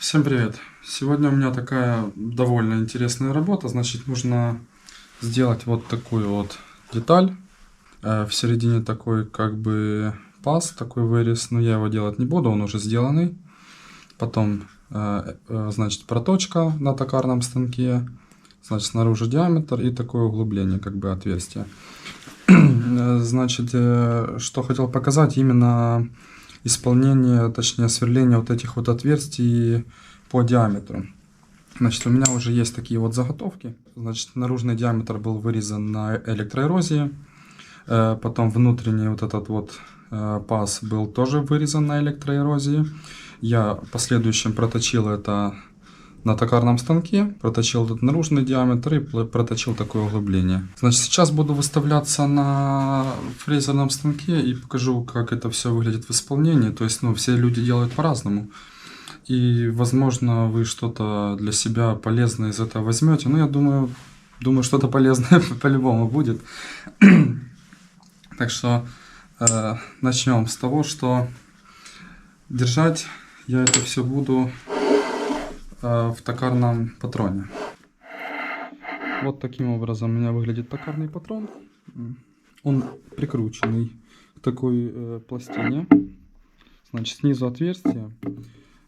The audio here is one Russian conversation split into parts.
Всем привет! Сегодня у меня такая довольно интересная работа. Значит, нужно сделать вот такую вот деталь. В середине такой как бы паз, такой вырез, но я его делать не буду, он уже сделанный. Потом, значит, проточка на токарном станке. Значит, снаружи диаметр и такое углубление, как бы отверстие. Значит, что хотел показать, именно исполнение, точнее сверление вот этих вот отверстий по диаметру. Значит, у меня уже есть такие вот заготовки. Значит, наружный диаметр был вырезан на электроэрозии. Потом внутренний вот этот вот паз был тоже вырезан на электроэрозии. Я в последующем проточил это на токарном станке, проточил этот наружный диаметр и проточил такое углубление. Значит, сейчас буду выставляться на фрезерном станке и покажу, как это все выглядит в исполнении. То есть, ну, все люди делают по-разному. И, возможно, вы что-то для себя полезное из этого возьмете. Ну, я думаю, что-то полезное по-любому будет. Так что начнем с того, что держать я это все буду в токарном патроне. Вот таким образом у меня выглядит токарный патрон. Он прикрученный к такой пластине. Значит, снизу отверстие.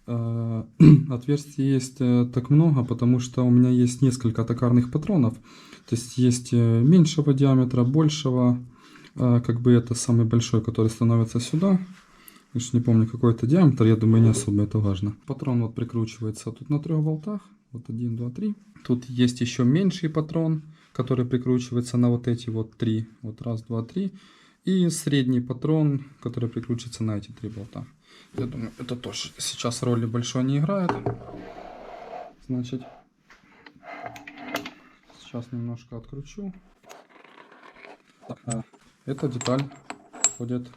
Отверстий есть так много, потому что у меня есть несколько токарных патронов. То есть есть меньшего диаметра, большего. Как бы это самый большой, который становится сюда. Я не помню, какой это диаметр, я думаю, не особо это важно. Патрон вот прикручивается тут на 3 болтах. Вот 1, 2, 3. Тут есть еще меньший патрон, который прикручивается на вот эти вот 3. Вот 1, 2, 3. И средний патрон, который прикручивается на эти 3 болта. Я думаю, это тоже сейчас роли большой не играет. Значит, сейчас немножко откручу. Так, эта деталь входит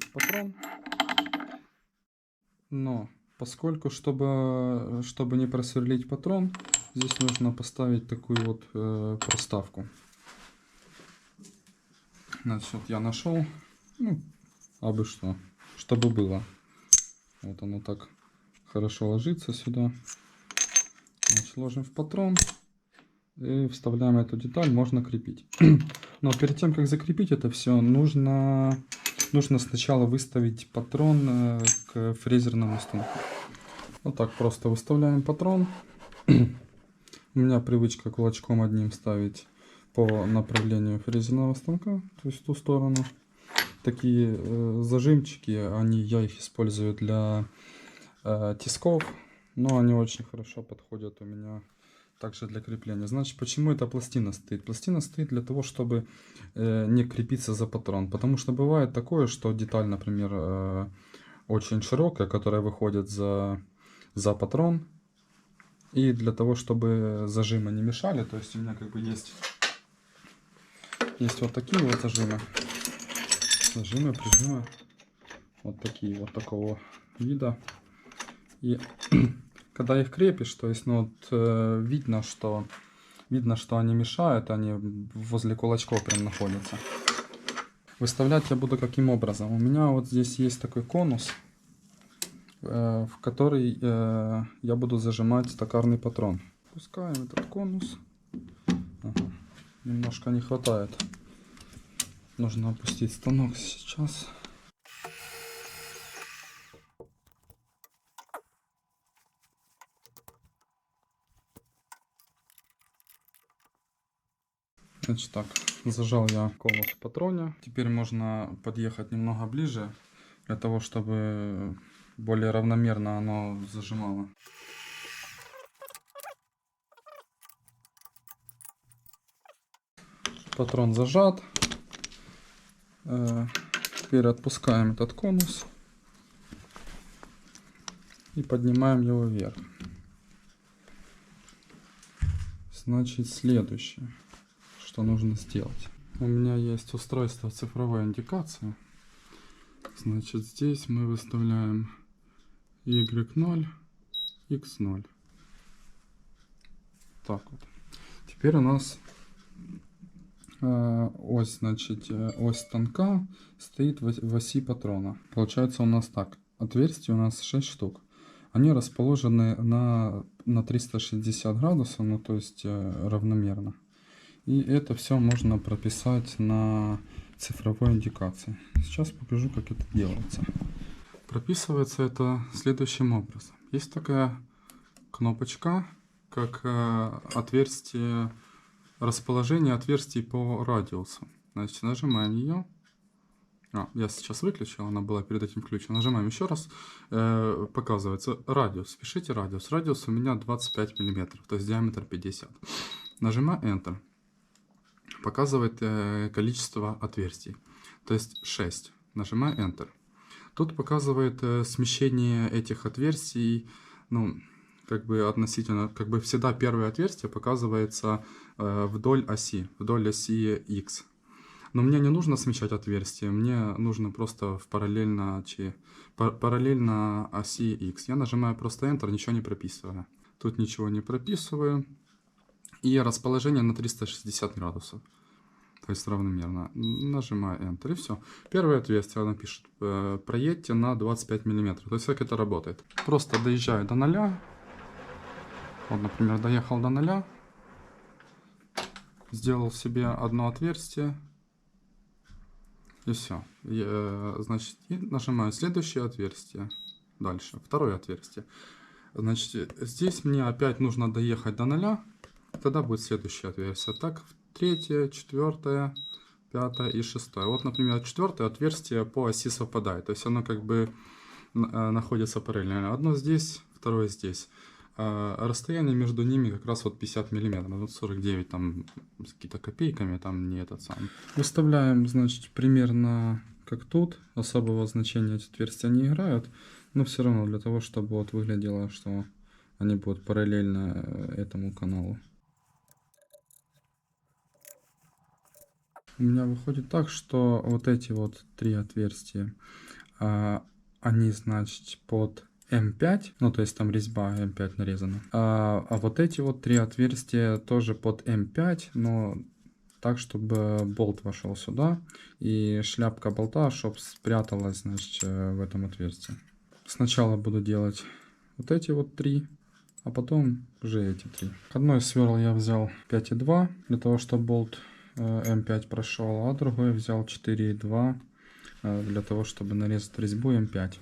в патрон. Но поскольку, чтобы не просверлить патрон, здесь нужно поставить такую вот проставку. Значит, я нашел, ну, абы что, чтобы было. Вот оно так хорошо ложится сюда. Значит, ложим в патрон и вставляем эту деталь, можно крепить. Но перед тем, как закрепить это все, нужно сначала выставить патрон к фрезерному станку. Вот так просто выставляем патрон. У меня привычка кулачком одним ставить по направлению фрезерного станка, то есть в ту сторону. Такие зажимчики, я их использую для тисков, но они очень хорошо подходят у меня также для крепления. Значит, почему эта пластина стоит? Пластина стоит для того, чтобы не крепиться за патрон. Потому что бывает такое, что деталь, например, очень широкая, которая выходит за патрон. И для того, чтобы зажимы не мешали, то есть у меня как бы есть вот такие вот зажимы, прижимы, вот такие вот такого вида. И когда их крепишь, то есть, ну, вот, видно, что они мешают, они возле кулачков прям находятся. Выставлять я буду каким образом? У меня вот здесь есть такой конус, в который я буду зажимать токарный патрон. Пускаем этот конус. Ага. Немножко не хватает. Нужно опустить станок сейчас. Значит так, зажал я конус в патроне. Теперь можно подъехать немного ближе, для того, чтобы более равномерно оно зажимало. Патрон зажат. Теперь отпускаем этот конус и поднимаем его вверх. Значит, следующее, что нужно сделать. У меня есть устройство цифровой индикации. Значит, здесь мы выставляем Y0, X0. Так вот. Теперь у нас ось, значит, ось станка стоит в оси патрона. Получается у нас так. Отверстий у нас 6 штук. они расположены на 360 градусов, ну то есть равномерно. И это все можно прописать на цифровой индикации. Сейчас покажу, как это делается. Прописывается это следующим образом. Есть такая кнопочка, как отверстие, расположение отверстий по радиусу. Значит, нажимаем ее. Я сейчас выключил, она была перед этим включена. Нажимаем еще раз. Показывается радиус. Пишите радиус. Радиус у меня 25 мм, то есть диаметр 50. Нажимаю Enter. Показывает количество отверстий. То есть 6. Нажимаю Enter. Тут показывает смещение этих отверстий, ну, как бы относительно, как бы всегда первое отверстие показывается вдоль оси X. Но мне не нужно смещать отверстие, мне нужно просто параллельно оси X. Я нажимаю просто Enter, ничего не прописываю. Тут ничего не прописываю. И расположение на 360 градусов. То есть равномерно. Нажимаю Enter и все. Первое отверстие она пишет: проедьте на 25 мм. То есть как это работает? Просто доезжаю до 0. Вот, например, доехал до 0. Сделал себе одно отверстие. И все. Значит, и нажимаю следующее отверстие. Дальше. Второе отверстие. Значит, здесь мне опять нужно доехать до 0. Тогда будет следующее отверстие. Так, третье, четвертое, пятое и шестое. Вот, например, четвертое отверстие по оси совпадает. То есть оно как бы находится параллельно. Одно здесь, второе здесь. Расстояние между ними как раз вот 50 мм. Вот 49 там с какими-то копейками, там не этот сам. Выставляем, значит, примерно как тут. Особого значения эти отверстия не играют. Но все равно для того, чтобы вот выглядело, что они будут параллельно этому каналу. У меня выходит так, что вот эти вот 3 отверстия, они, значит, под М5, ну то есть там резьба М5 нарезана. А вот эти вот 3 отверстия тоже под М5, но так, чтобы болт вошел сюда, и шляпка болта, чтобы спряталась, значит, в этом отверстии. Сначала буду делать вот эти вот 3, а потом уже эти 3. Одно из сверл я взял 5,2 для того, чтобы болт М5 прошел, а другой взял 4,2 для того, чтобы нарезать резьбу М5.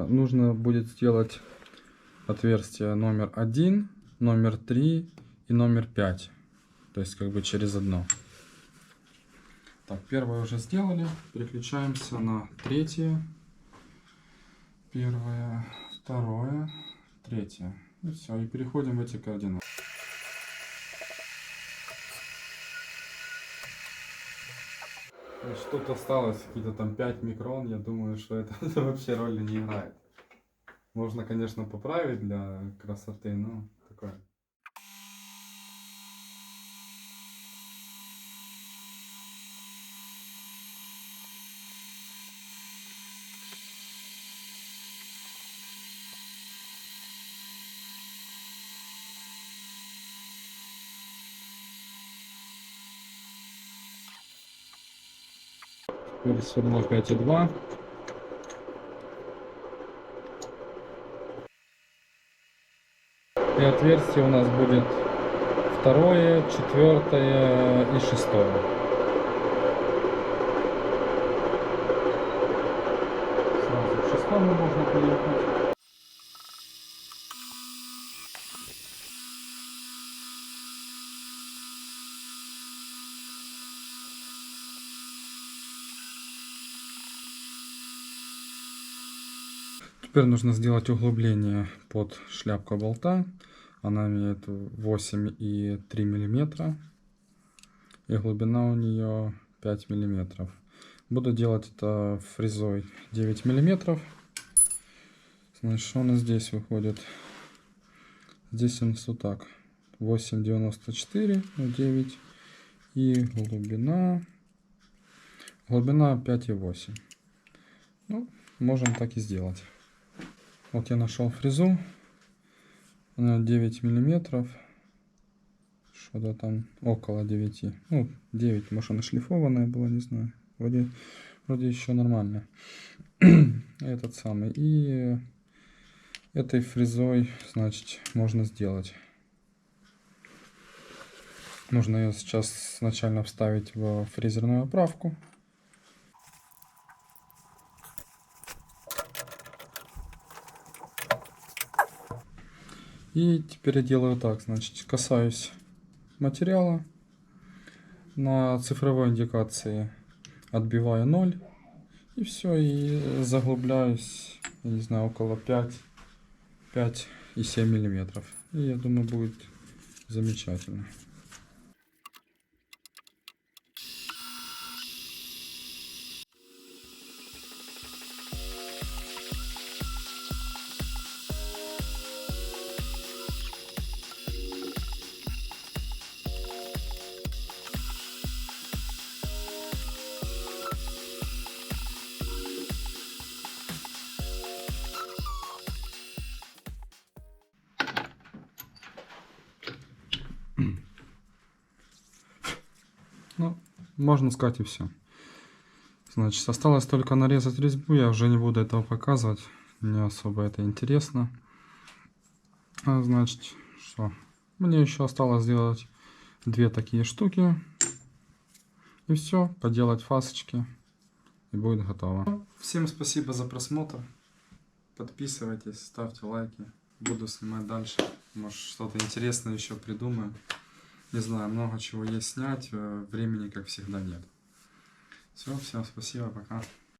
Нужно будет сделать отверстие номер 1, номер 3 и номер 5. То есть как бы через одно. Так, первое уже сделали. Переключаемся на третье. Первое, второе, третье. И все. И переходим в эти координаты. Что-то осталось, какие-то там 5 микрон. Я думаю, что это вообще роли не играет. Можно, конечно, поправить для красоты, но такое. Все равно 5,2. И отверстие у нас будет второе, четвертое и шестое. Сразу к шестому можно приехать. Теперь нужно сделать углубление под шляпку болта. Она имеет 8,3 мм. И глубина у нее 5 мм. Буду делать это фрезой 9 мм. Значит, что у нас здесь выходит? Здесь у нас вот так. 8,94 на 9. И глубина 5,8. Ну, можем так и сделать. Вот я нашел фрезу. Она 9 миллиметров. Что-то там около 9. Ну, 9, может, она шлифованная была, не знаю. Вроде еще нормально. Этот самый. И этой фрезой, значит, можно сделать. Нужно ее сейчас изначально вставить в фрезерную оправку. И теперь я делаю так, значит, касаюсь материала, на цифровой индикации отбиваю 0, и все, и заглубляюсь, я не знаю, около 5,7 миллиметров. И я думаю, будет замечательно. Ну, можно сказать, и все. Значит, осталось только нарезать резьбу. Я уже не буду этого показывать. Не особо это интересно. Значит, что? Мне еще осталось сделать 2 такие штуки. И все, поделать фасочки. И будет готово. Всем спасибо за просмотр. Подписывайтесь, ставьте лайки. Буду снимать дальше. Может, что-то интересное еще придумаю. Не знаю, много чего есть снять. Времени, как всегда, нет. Все, всем спасибо, пока.